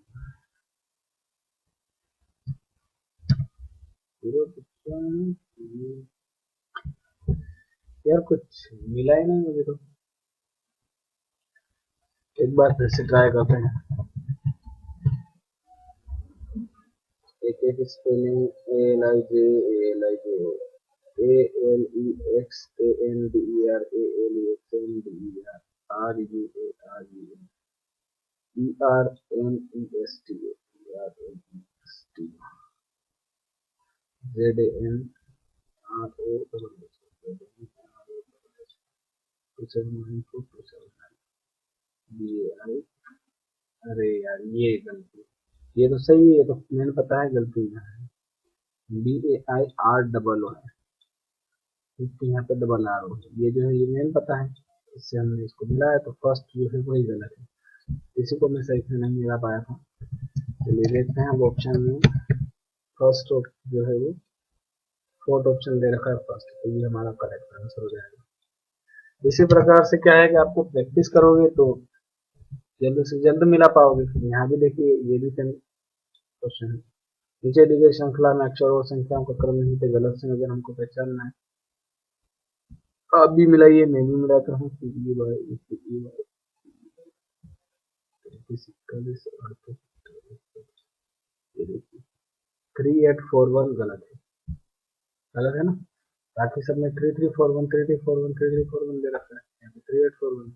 यार कुछ मिला ही नहीं मुझे तो, एक बार फिर से ट्राई करते हैं। एक एक स्पेलिंग, अरे यार ये गलती, ये तो सही है, ये तो मैंने पता है गलती है, BAIR है, इसके यहाँ पे डबल आर हो, ये जो है ये मैंने पता है, इससे हमने इसको मिलाया, तो फर्स्ट जो है वही गलत है, इसी को मैं सही से नहीं मिला पाया था। चलिए देखते हैं, अब ऑप्शन में फर्स्ट जो है वो फोर्थ ऑप्शन दे रखा है फर्स्ट, तो ये हमारा करेक्ट आंसर हो जाएगा। इसी प्रकार से क्या है कि आपको प्रैक्टिस करोगे तो जल्द से जल्द मिला पाओगे। यहाँ भी देखिए, ये भी सेम क्वेश्चन है, नीचे दी गई श्रृंखला में अक्षर और संख्याओं का क्रम नहीं थे, गलत से अगर हमको पहचानना है, आप भी मिलाइए, मैं भी मिलाता हूँ, थ्री एट फोर वन गलत है, गलत है ना, बाकी सब में 3341 3341 3341 दे रखा है, यहाँ पे 3841,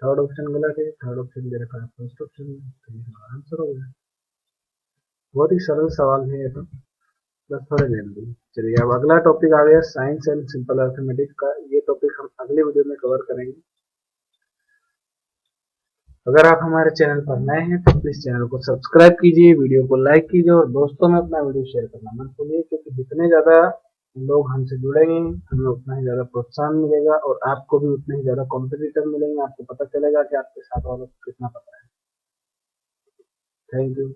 थर्ड ऑप्शन गलत है, थर्ड ऑप्शन दे रखा है फर्स्ट ऑप्शन में, तो ये हमारा आंसर हो गया। बहुत ही सरल सवाल है ये तो, बस थोड़े लेंदी। चलिए अब अगला टॉपिक आ गया साइंस एंड सिंपल अरिथमेटिक का, ये टॉपिक हम अगले वीडियो में कवर करेंगे। अगर आप हमारे चैनल पर नए हैं तो प्लीज चैनल को सब्सक्राइब कीजिए, वीडियो को लाइक कीजिए और दोस्तों में अपना वीडियो शेयर करना मत भूलिए, क्योंकि जितने ज्यादा लोग हमसे जुड़ेंगे हमें उतना ही ज्यादा प्रोत्साहन मिलेगा और आपको भी उतने ही ज्यादा कॉम्पिटिटर मिलेंगे, आपको पता चलेगा कि आपके साथ वालों को कितना पता है। Thank you.